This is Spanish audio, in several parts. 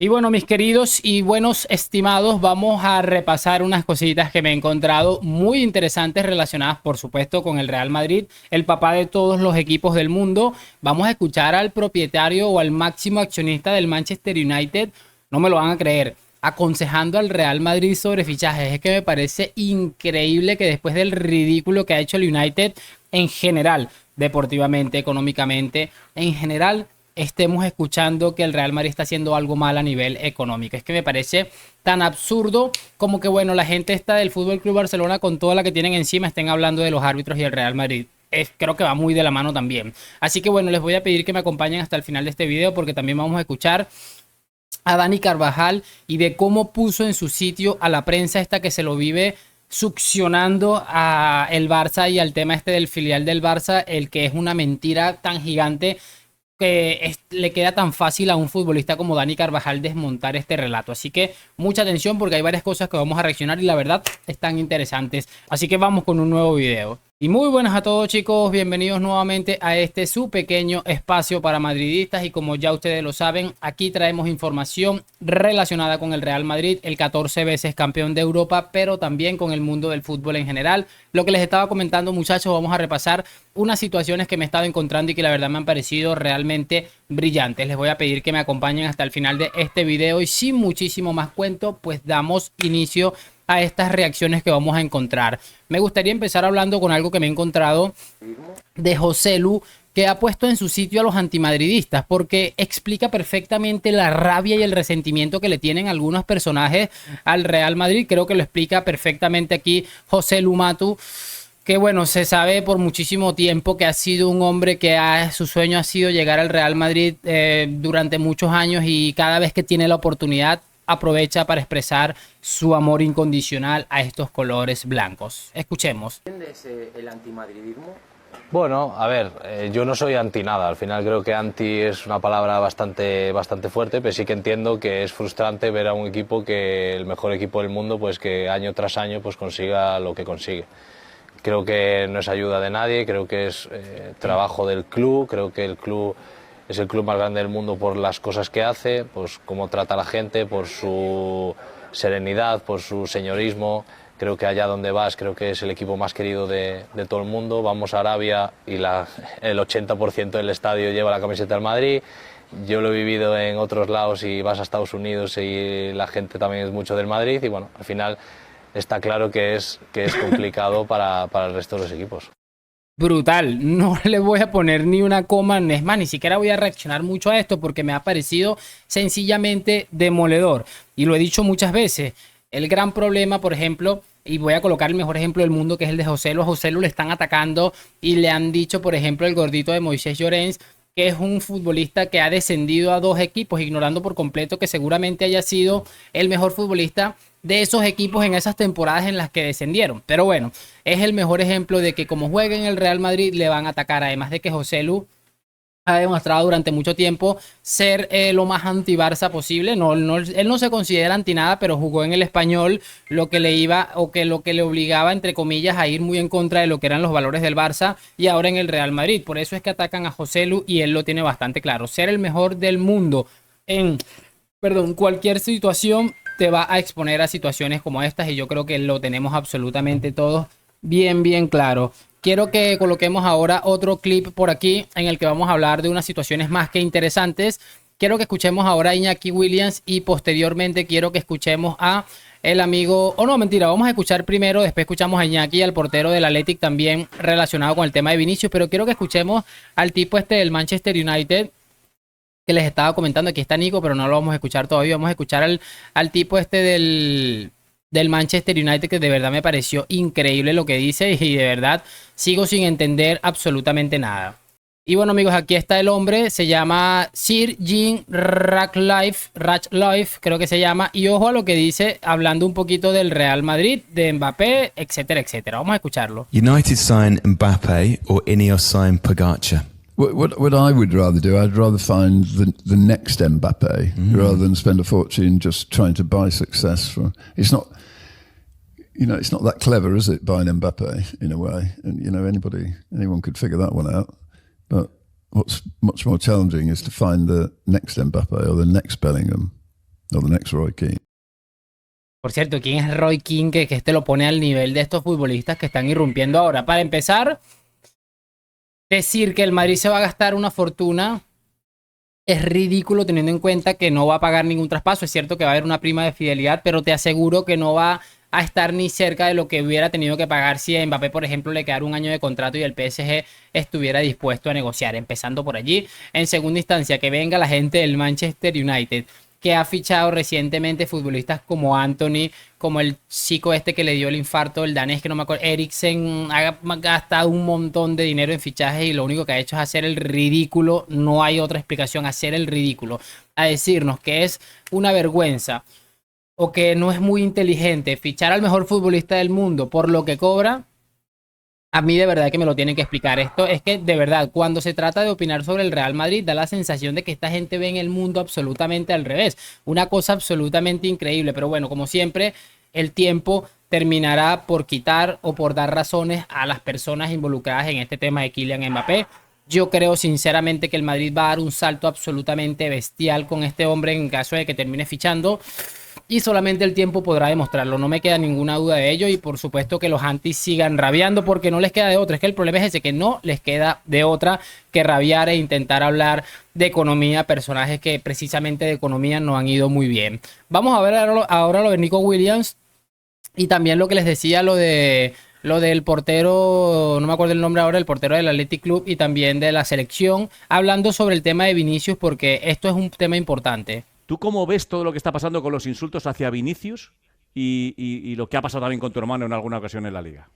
Y bueno, mis queridos y buenos estimados, vamos a repasar unas cositas que me he encontrado muy interesantes relacionadas, por supuesto, con el Real Madrid, el papá de todos los equipos del mundo. Vamos a escuchar al propietario o al máximo accionista del Manchester United, no me lo van a creer, aconsejando al Real Madrid sobre fichajes. Es que me parece increíble que después del ridículo que ha hecho el United en general, deportivamente, económicamente, en general estemos escuchando que el Real Madrid está haciendo algo mal a nivel económico. Es que me parece tan absurdo como que, bueno, la gente está del Fútbol Club Barcelona con toda la que tienen encima estén hablando de los árbitros y el Real Madrid. Creo que va muy de la mano también. Así que bueno, les voy a pedir que me acompañen hasta el final de este video porque también vamos a escuchar a Dani Carvajal y de cómo puso en su sitio a la prensa esta que se lo vive succionando a el Barça y al tema este del filial del Barça, el que es una mentira tan gigante que le queda tan fácil a un futbolista como Dani Carvajal desmontar este relato. Así que mucha atención porque hay varias cosas que vamos a reaccionar y la verdad están interesantes. Así que vamos con un nuevo video. Y muy buenas a todos, chicos, bienvenidos nuevamente a este su pequeño espacio para madridistas y como ya ustedes lo saben, aquí traemos información relacionada con el Real Madrid, el 14 veces campeón de Europa, pero también con el mundo del fútbol en general. Lo que les estaba comentando, muchachos, vamos a repasar unas situaciones que me he estado encontrando y que la verdad me han parecido realmente brillantes. Les voy a pedir que me acompañen hasta el final de este video y sin muchísimo más cuento, pues damos inicio a estas reacciones que vamos a encontrar. Me gustaría empezar hablando con algo que me he encontrado de Joselu, que ha puesto en su sitio a los antimadridistas, porque explica perfectamente la rabia y el resentimiento que le tienen algunos personajes al Real Madrid. Creo que lo explica perfectamente aquí Joselu Matu, que bueno, se sabe por muchísimo tiempo que ha sido un hombre que su sueño ha sido llegar al Real Madrid durante muchos años y cada vez que tiene la oportunidad aprovecha para expresar su amor incondicional a estos colores blancos. Escuchemos. ¿Entiendes el antimadridismo? Bueno, a ver, yo no soy anti nada, al final creo que anti es una palabra bastante fuerte, pero sí que entiendo que es frustrante ver a un equipo que el mejor equipo del mundo, pues que año tras año pues consiga lo que consigue. Creo que no es ayuda de nadie, creo que es trabajo del club, creo que el club es el club más grande del mundo por las cosas que hace, pues cómo trata a la gente, por su serenidad, por su señorismo. Creo que allá donde vas, creo que es el equipo más querido de todo el mundo. Vamos a Arabia y el 80% del estadio lleva la camiseta del Madrid. Yo lo he vivido en otros lados y vas a Estados Unidos y la gente también es mucho del Madrid y bueno, al final está claro que es complicado para el resto de los equipos. Brutal, no le voy a poner ni una coma, es más, ni siquiera voy a reaccionar mucho a esto porque me ha parecido sencillamente demoledor. Y lo he dicho muchas veces, el gran problema, por ejemplo, y voy a colocar el mejor ejemplo del mundo que es el de Joselu. A Joselu le están atacando y le han dicho, por ejemplo, el gordito de Moisés Llorens, que es un futbolista que ha descendido a dos equipos, ignorando por completo que seguramente haya sido el mejor futbolista de esos equipos en esas temporadas en las que descendieron. Pero bueno, es el mejor ejemplo de que como juega en el Real Madrid le van a atacar, además de que Joselu ha demostrado durante mucho tiempo ser lo más anti-Barça posible. Él no se considera anti nada, pero jugó en el Español, lo que le iba o que lo que le obligaba, entre comillas, a ir muy en contra de lo que eran los valores del Barça y ahora en el Real Madrid. Por eso es que atacan a Joselu y él lo tiene bastante claro. Ser el mejor del mundo en, cualquier situación te va a exponer a situaciones como estas y yo creo que lo tenemos absolutamente todos bien claro. Quiero que coloquemos ahora otro clip por aquí en el que vamos a hablar de unas situaciones más que interesantes. Quiero que escuchemos ahora a Iñaki Williams y posteriormente quiero que escuchemos a el amigo... Oh, no, mentira, vamos a escuchar primero, después escuchamos a Iñaki, al portero del Athletic también relacionado con el tema de Vinicius, pero quiero que escuchemos al tipo este del Manchester United que les estaba comentando. Aquí está Nico, pero no lo vamos a escuchar todavía. Vamos a escuchar al tipo este del Manchester United, que de verdad me pareció increíble lo que dice y de verdad sigo sin entender absolutamente nada. Y bueno, amigos, aquí está el hombre, se llama Sir Jean Ratcliffe, creo que se llama, y ojo a lo que dice, hablando un poquito del Real Madrid, de Mbappé, etcétera, etcétera. Vamos a escucharlo. United sign Mbappe or Ineos sign Pogacar? What I would rather do, I'd rather find the next Mbappe rather than spend a fortune just trying to buy success from. It's not, it's not that clever, is it, buying Mbappe in a way? And anyone could figure that one out. But what's much more challenging is to find the next Mbappe or the next Bellingham. Or the next Roy Keane. Por cierto, ¿quién es Roy Keane que este lo pone al nivel de estos futbolistas que están irrumpiendo ahora? Para empezar, decir que el Madrid se va a gastar una fortuna es ridículo teniendo en cuenta que no va a pagar ningún traspaso. Es cierto que va a haber una prima de fidelidad, pero te aseguro que no va a estar ni cerca de lo que hubiera tenido que pagar si a Mbappé, por ejemplo, le quedara un año de contrato y el PSG estuviera dispuesto a negociar. Empezando por allí. En segunda instancia, que venga la gente del Manchester United, que ha fichado recientemente futbolistas como Anthony, como el chico este que le dio el infarto, el danés que no me acuerdo, Eriksen, ha gastado un montón de dinero en fichajes y lo único que ha hecho es hacer el ridículo. No hay otra explicación, hacer el ridículo. A decirnos que es una vergüenza o que no es muy inteligente fichar al mejor futbolista del mundo por lo que cobra. A mí de verdad que me lo tienen que explicar. Esto es que de verdad, cuando se trata de opinar sobre el Real Madrid, da la sensación de que esta gente ve en el mundo absolutamente al revés. Una cosa absolutamente increíble. Pero bueno, como siempre, el tiempo terminará por quitar o por dar razones a las personas involucradas en este tema de Kylian Mbappé. Yo creo sinceramente que el Madrid va a dar un salto absolutamente bestial con este hombre en caso de que termine fichando. Y solamente el tiempo podrá demostrarlo, no me queda ninguna duda de ello. Y por supuesto que los antis sigan rabiando porque no les queda de otra. Es que el problema es ese, que no les queda de otra que rabiar e intentar hablar de economía, personajes que precisamente de economía no han ido muy bien. Vamos a ver ahora lo de Nico Williams y también lo que les decía, lo del portero, no me acuerdo el nombre ahora, el portero del Athletic Club y también de la selección, hablando sobre el tema de Vinicius porque esto es un tema importante. ¿Tú cómo ves todo lo que está pasando con los insultos hacia Vinicius y lo que ha pasado también con tu hermano en alguna ocasión en la Liga?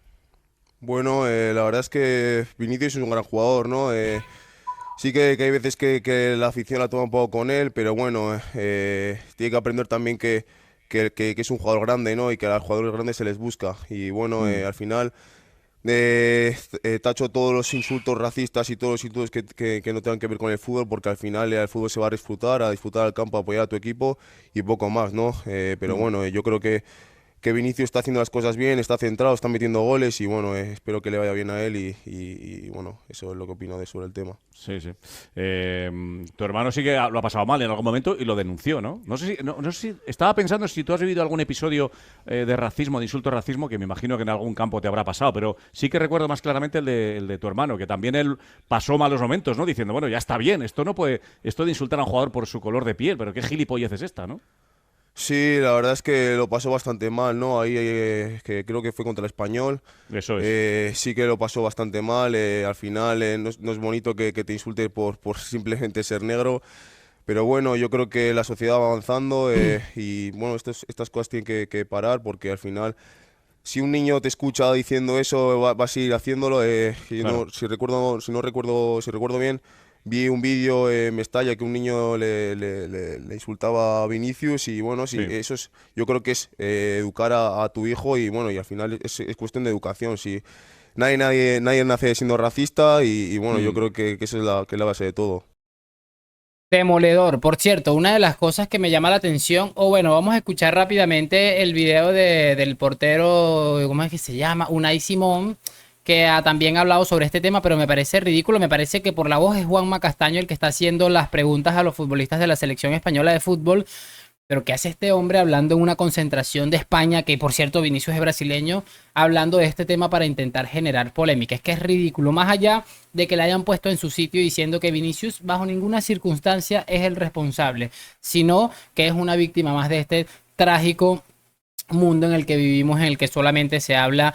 Bueno, la verdad es que Vinicius es un gran jugador, ¿no? Sí que hay veces que la afición la toma un poco con él, pero bueno, tiene que aprender también que es un jugador grande, ¿no? Y que a los jugadores grandes se les busca. Y bueno, al final tacho todos los insultos racistas y todos los insultos que no tengan que ver con el fútbol, porque al final el fútbol se va a disfrutar al campo, a apoyar a tu equipo y poco más, ¿no? Pero bueno, yo creo que Vinicius está haciendo las cosas bien, está centrado, está metiendo goles y bueno, espero que le vaya bien a él y bueno, eso es lo que opino sobre el tema. Sí, sí. Tu hermano sí que lo ha pasado mal en algún momento y lo denunció, ¿no? No sé si estaba pensando si tú has vivido algún episodio de racismo, de insulto racismo, que me imagino que en algún campo te habrá pasado, pero sí que recuerdo más claramente el de tu hermano, que también él pasó malos momentos, ¿no? Diciendo, bueno, ya está bien, esto de insultar a un jugador por su color de piel, pero qué gilipollez es esta, ¿no? Sí, la verdad es que lo pasó bastante mal, ¿no? Ahí que creo que fue contra el Español. Eso es. Sí que lo pasó bastante mal. Al final no es bonito que te insulte por simplemente ser negro. Pero bueno, yo creo que la sociedad va avanzando y bueno, estas cosas tienen que parar porque al final, si un niño te escucha diciendo eso, va a seguir haciéndolo. Claro. Si recuerdo bien, vi un vídeo en Mestalla que un niño le insultaba a Vinicius y bueno, sí. Eso es, yo creo que es educar a tu hijo y bueno, y al final es cuestión de educación. Si nadie nace siendo racista y bueno, yo creo que esa es la base de todo. Demoledor. Por cierto, una de las cosas que me llama la atención, o bueno, vamos a escuchar rápidamente el video del portero, ¿cómo es que se llama? Unai Simón, que también ha hablado sobre este tema, pero me parece ridículo. Me parece que por la voz es Juanma Castaño el que está haciendo las preguntas a los futbolistas de la selección española de fútbol. Pero ¿qué hace este hombre hablando en una concentración de España? Que por cierto, Vinicius es brasileño, hablando de este tema para intentar generar polémica. Es que es ridículo. Más allá de que le hayan puesto en su sitio diciendo que Vinicius bajo ninguna circunstancia es el responsable, sino que es una víctima más de este trágico mundo en el que vivimos, en el que solamente se habla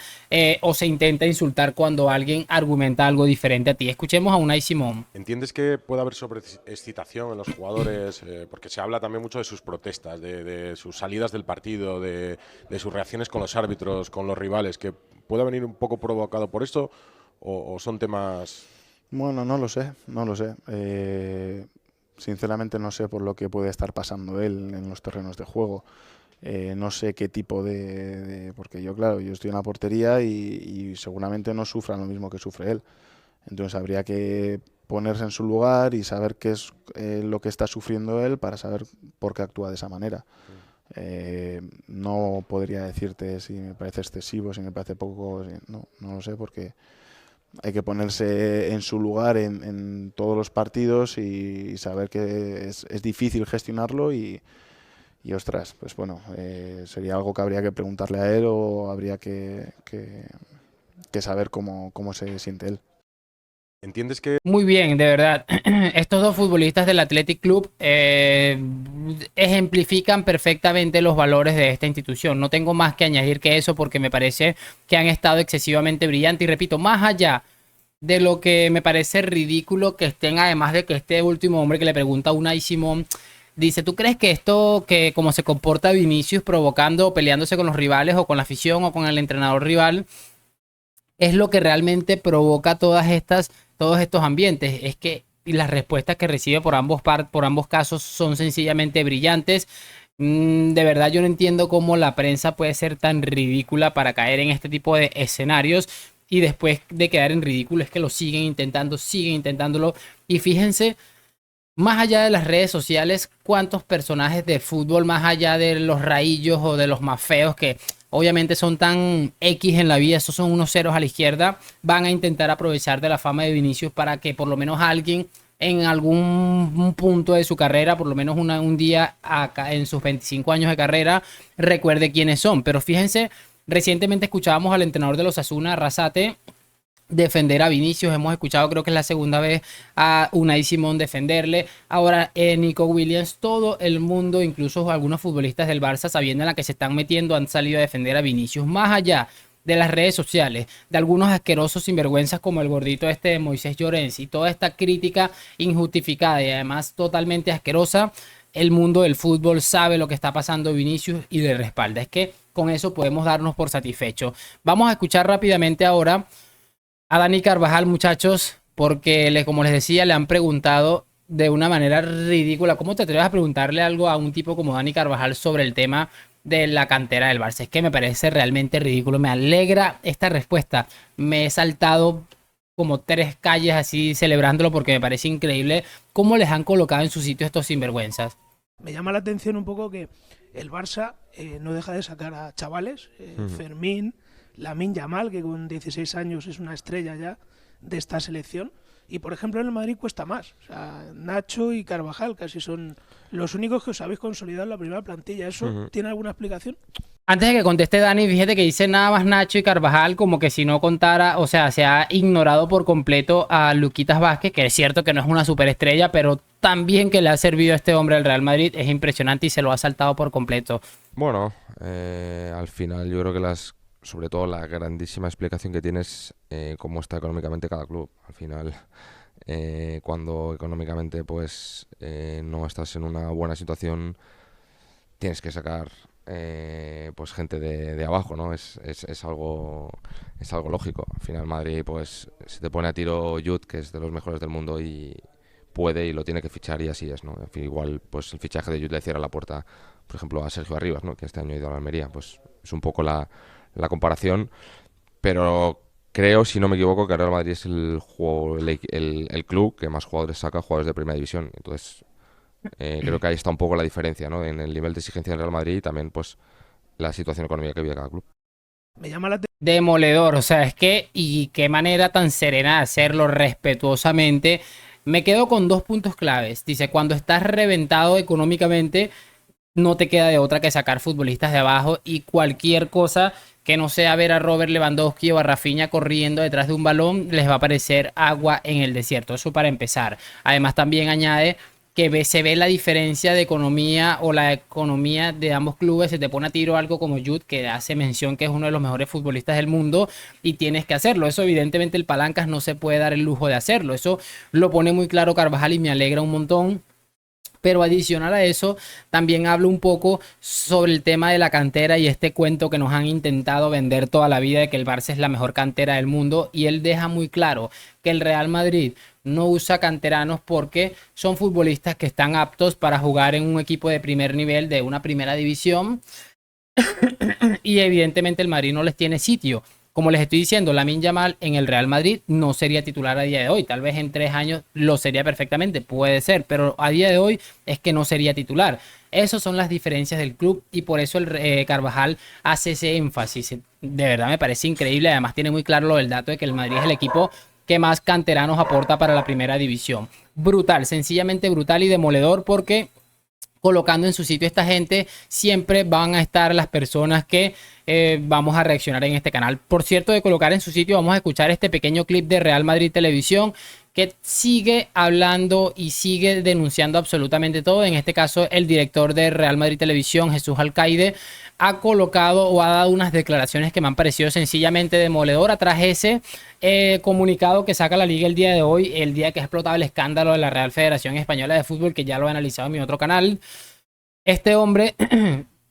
o se intenta insultar cuando alguien argumenta algo diferente a ti. Escuchemos a Unai Simón. ¿Entiendes que puede haber sobreexcitación en los jugadores? Porque se habla también mucho de sus protestas, de sus salidas del partido, de sus reacciones con los árbitros, con los rivales, que pueda venir un poco provocado por esto o son temas... Bueno, no lo sé. Sinceramente no sé por lo que puede estar pasando él en los terrenos de juego. No sé qué tipo porque yo estoy en la portería y seguramente no sufran lo mismo que sufre él. Entonces habría que ponerse en su lugar y saber qué es lo que está sufriendo él para saber por qué actúa de esa manera. No podría decirte si me parece excesivo, si me parece poco, no lo sé, porque hay que ponerse en su lugar en todos los partidos y saber que es difícil gestionarlo y Y ostras, pues bueno, sería algo que habría que preguntarle a él o habría que saber cómo se siente él. ¿Entiendes que Muy bien, de verdad. Estos dos futbolistas del Athletic Club ejemplifican perfectamente los valores de esta institución? No tengo más que añadir que eso porque me parece que han estado excesivamente brillantes. Y repito, más allá de lo que me parece ridículo que estén, además de que este último hombre que le pregunta a Unai Simón, dice, ¿tú crees que esto, que como se comporta Vinicius provocando o peleándose con los rivales o con la afición o con el entrenador rival, es lo que realmente provoca todos estos ambientes? Es que las respuestas que recibe por ambos casos son sencillamente brillantes. De verdad yo no entiendo cómo la prensa puede ser tan ridícula para caer en este tipo de escenarios y después de quedar en ridículo es que lo siguen intentándolo. Y fíjense, más allá de las redes sociales, cuántos personajes de fútbol, más allá de los raillos o de los más feos que obviamente son tan X en la vida, esos son unos ceros a la izquierda, van a intentar aprovechar de la fama de Vinicius para que por lo menos alguien en algún punto de su carrera, por lo menos un día acá en sus 25 años de carrera, recuerde quiénes son. Pero fíjense, recientemente escuchábamos al entrenador de los Asuna, Arrasate, defender a Vinicius. Hemos escuchado, creo que es la segunda vez, a Unai Simón defenderle. Ahora Nico Williams, todo el mundo, incluso algunos futbolistas del Barça, sabiendo en la que se están metiendo, han salido a defender a Vinicius. Más allá de las redes sociales, de algunos asquerosos sinvergüenzas como el gordito este de Moisés Llorens y toda esta crítica injustificada y además totalmente asquerosa, el mundo del fútbol sabe lo que está pasando Vinicius y le respalda. Es que con eso podemos darnos por satisfechos. Vamos a escuchar rápidamente ahora a Dani Carvajal, muchachos, porque como les decía, le han preguntado de una manera ridícula. ¿Cómo te atreves a preguntarle algo a un tipo como Dani Carvajal sobre el tema de la cantera del Barça? Es que me parece realmente ridículo. Me alegra esta respuesta. Me he saltado como 3 calles así celebrándolo porque me parece increíble cómo les han colocado en su sitio estos sinvergüenzas. Me llama la atención un poco que el Barça no deja de sacar a chavales, Fermín, Lamine Yamal, que con 16 años es una estrella ya de esta selección. Y por ejemplo en el Madrid cuesta más. O sea, Nacho y Carvajal casi son los únicos que os habéis consolidado en la primera plantilla. ¿Eso tiene alguna explicación? Antes de que conteste Dani, fíjate que dice nada más Nacho y Carvajal, como que si no contara, o sea, se ha ignorado por completo a Luquitas Vázquez, que es cierto que no es una superestrella, pero también que le ha servido a este hombre al Real Madrid es impresionante y se lo ha saltado por completo. Bueno, al final yo creo que sobre todo la grandísima explicación que tienes cómo está económicamente cada club. Al final, cuando económicamente pues no estás en una buena situación, tienes que sacar pues gente de abajo, ¿no? Es algo lógico. Al final Madrid pues se te pone a tiro Jude, que es de los mejores del mundo y puede y lo tiene que fichar y así es, ¿no? En fin, igual pues el fichaje de Jude le cierra la puerta, por ejemplo, a Sergio Arribas, ¿no? Que este año ha ido a la Almería. Pues es un poco la comparación, pero creo, si no me equivoco, que Real Madrid es el club que más jugadores saca, jugadores de primera división. Entonces creo que ahí está un poco la diferencia, ¿no? En el nivel de exigencia del Real Madrid y también pues la situación económica que vive cada club. Me llama la Demoledor, o sea, es que, y qué manera tan serena de hacerlo respetuosamente. Me quedo con 2 puntos claves. Dice, cuando estás reventado económicamente, no te queda de otra que sacar futbolistas de abajo y cualquier cosa que no sea ver a Robert Lewandowski o a Rafinha corriendo detrás de un balón les va a parecer agua en el desierto. Eso para empezar. Además también añade que se ve la diferencia de economía o la economía de ambos clubes. Se te pone a tiro algo como Jude, que hace mención que es uno de los mejores futbolistas del mundo y tienes que hacerlo. Eso evidentemente el Palancas no se puede dar el lujo de hacerlo. Eso lo pone muy claro Carvajal y me alegra un montón. Pero adicional a eso, también hablo un poco sobre el tema de la cantera y este cuento que nos han intentado vender toda la vida de que el Barça es la mejor cantera del mundo. Y él deja muy claro que el Real Madrid no usa canteranos porque son futbolistas que están aptos para jugar en un equipo de primer nivel de una primera división. Y evidentemente el Madrid no les tiene sitio. Como les estoy diciendo, Lamine Yamal en el Real Madrid no sería titular a día de hoy. Tal vez en 3 años lo sería perfectamente, puede ser, pero a día de hoy es que no sería titular. Esas son las diferencias del club y por eso el Carvajal hace ese énfasis. De verdad me parece increíble. Además tiene muy claro lo del dato de que el Madrid es el equipo que más canteranos aporta para la primera división. Brutal, sencillamente brutal y demoledor porque colocando en su sitio a esta gente, siempre van a estar las personas que vamos a reaccionar en este canal. Por cierto, de colocar en su sitio, vamos a escuchar este pequeño clip de Real Madrid Televisión que sigue hablando y sigue denunciando absolutamente todo. En este caso, el director de Real Madrid Televisión, Jesús Alcaide, ha colocado o ha dado unas declaraciones que me han parecido sencillamente demoledoras tras ese comunicado que saca la liga el día de hoy, el día que ha explotado el escándalo de la Real Federación Española de Fútbol, que ya lo he analizado en mi otro canal. Este hombre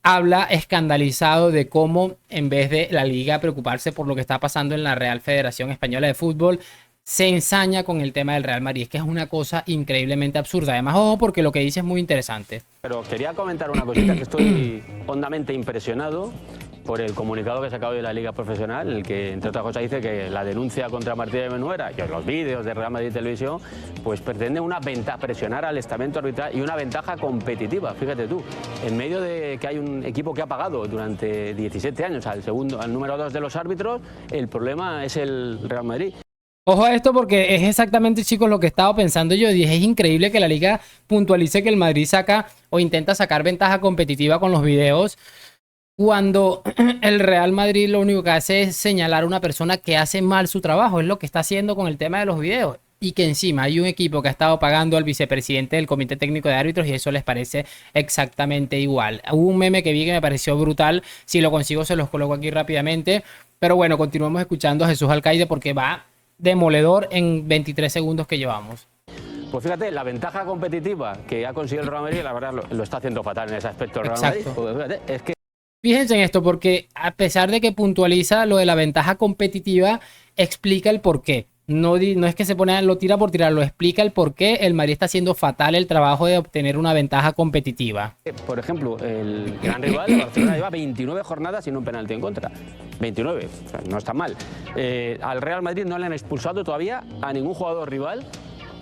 habla escandalizado de cómo, en vez de la liga preocuparse por lo que está pasando en la Real Federación Española de Fútbol, se ensaña con el tema del Real Madrid. Es que es una cosa increíblemente absurda. Además, ojo, porque lo que dice es muy interesante. Pero quería comentar una cosita, que estoy hondamente impresionado por el comunicado que ha sacado de la Liga Profesional, en el que, entre otras cosas, dice que la denuncia contra Martí de Menuera y los vídeos de Real Madrid Televisión, pues pretende una ventaja, presionar al estamento arbitral y una ventaja competitiva. Fíjate tú, en medio de que hay un equipo que ha pagado durante 17 años al número 2 de los árbitros, el problema es el Real Madrid. Ojo a esto porque es exactamente, chicos, lo que estaba pensando yo. Dije, es increíble que la liga puntualice que el Madrid saca o intenta sacar ventaja competitiva con los videos, cuando el Real Madrid lo único que hace es señalar a una persona que hace mal su trabajo. Es lo que está haciendo con el tema de los videos. Y que encima hay un equipo que ha estado pagando al vicepresidente del Comité Técnico de Árbitros y eso les parece exactamente igual. Hubo un meme que vi que me pareció brutal. Si lo consigo se los coloco aquí rápidamente. Pero bueno, continuamos escuchando a Jesús Alcaide porque va demoledor en 23 segundos que llevamos. Pues fíjate, la ventaja competitiva que ha conseguido el Real Madrid, la verdad lo está haciendo fatal en ese aspecto el Real Madrid. Pues fíjate, es que... Fíjense en esto, porque a pesar de que puntualiza lo de la ventaja competitiva, explica el porqué. No es que se pone, lo tira por tirar, lo explica el por qué el Madrid está haciendo fatal el trabajo de obtener una ventaja competitiva. Por ejemplo, el gran rival de Barcelona lleva 29 jornadas sin un penalti en contra. 29, o sea, no está mal. Al Real Madrid no le han expulsado todavía a ningún jugador rival,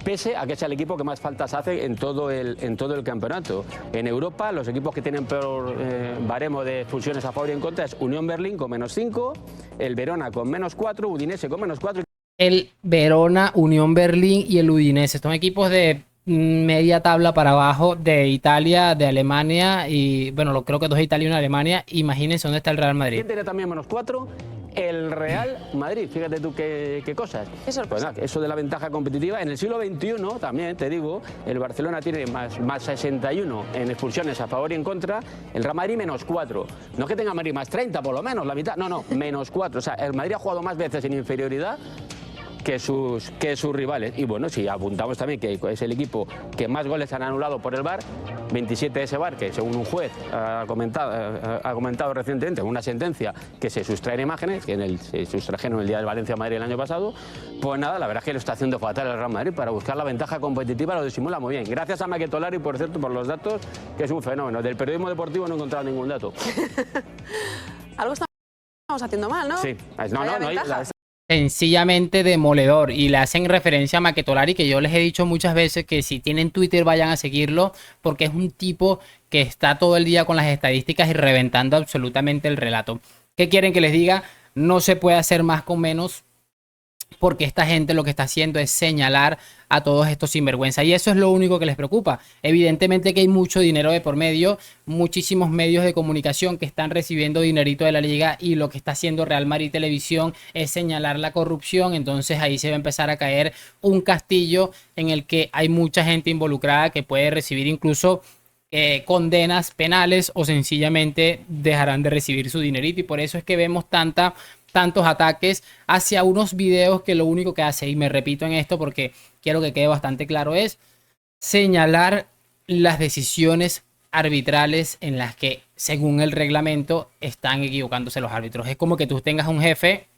pese a que es el equipo que más faltas hace en todo el campeonato. En Europa, los equipos que tienen peor baremo de expulsiones a favor y en contra es Unión Berlín con -5, el Verona con -4, Udinese con -4. El Verona, Unión Berlín y el Udinese son equipos de media tabla para abajo de Italia, de Alemania y bueno, creo que 2 de Italia y 1 de Alemania. Imagínense dónde está el Real Madrid. ¿Quién tiene también -4? El Real Madrid. Fíjate tú qué cosas. Pues nada, eso de la ventaja competitiva. En el siglo XXI, también te digo, el Barcelona tiene más 61 en expulsiones a favor y en contra, el Real Madrid -4. No es que tenga Madrid más 30, por lo menos, la mitad. No, -4. O sea, el Madrid ha jugado más veces en inferioridad que sus rivales. Y bueno, si apuntamos también que es el equipo que más goles han anulado por el VAR, 27 de ese VAR, que según un juez ha comentado recientemente en una sentencia que se sustraen imágenes, que se sustrajeron el día del Valencia-Madrid el año pasado, pues nada, la verdad es que lo está haciendo fatal el Real Madrid para buscar la ventaja competitiva, lo disimula muy bien. Gracias a Maquetolari, por cierto, por los datos, que es un fenómeno. Del periodismo deportivo no he encontrado ningún dato. Algo estamos haciendo mal, ¿no? Sí, no hay... Sencillamente demoledor, y le hacen referencia a Maquetolari, que yo les he dicho muchas veces que si tienen Twitter vayan a seguirlo porque es un tipo que está todo el día con las estadísticas y reventando absolutamente el relato. ¿Qué quieren que les diga? No se puede hacer más con menos, porque esta gente lo que está haciendo es señalar a todos estos sinvergüenza y eso es lo único que les preocupa. Evidentemente que hay mucho dinero de por medio, muchísimos medios de comunicación que están recibiendo dinerito de la liga y lo que está haciendo Real Madrid Televisión es señalar la corrupción. Entonces ahí se va a empezar a caer un castillo en el que hay mucha gente involucrada que puede recibir incluso condenas penales o sencillamente dejarán de recibir su dinerito, y por eso es que vemos tantos ataques hacia unos videos que lo único que hace, y me repito en esto porque quiero que quede bastante claro, es señalar las decisiones arbitrales en las que, según el reglamento, están equivocándose los árbitros. Es como que tú tengas un jefe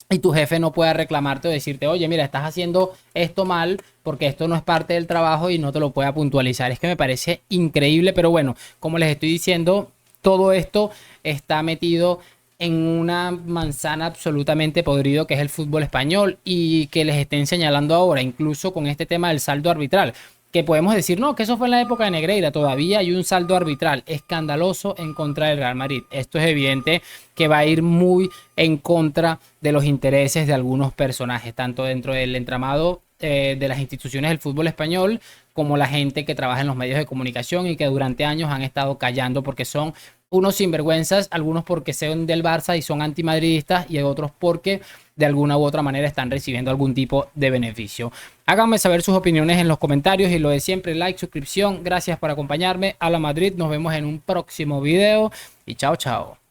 y tu jefe no pueda reclamarte o decirte, oye, mira, estás haciendo esto mal porque esto no es parte del trabajo, y no te lo pueda puntualizar. Es que me parece increíble, pero bueno, como les estoy diciendo, todo esto está metido en una manzana absolutamente podrido que es el fútbol español, y que les estén señalando ahora, incluso con este tema del saldo arbitral, que podemos decir, no, que eso fue en la época de Negreira, todavía hay un saldo arbitral escandaloso en contra del Real Madrid. Esto es evidente que va a ir muy en contra de los intereses de algunos personajes, tanto dentro del entramado de las instituciones del fútbol español como la gente que trabaja en los medios de comunicación y que durante años han estado callando porque son unos sinvergüenzas, algunos porque son del Barça y son antimadridistas y otros porque de alguna u otra manera están recibiendo algún tipo de beneficio. Háganme saber sus opiniones en los comentarios y lo de siempre, like, suscripción. Gracias por acompañarme. A la Madrid, nos vemos en un próximo video y chao, chao.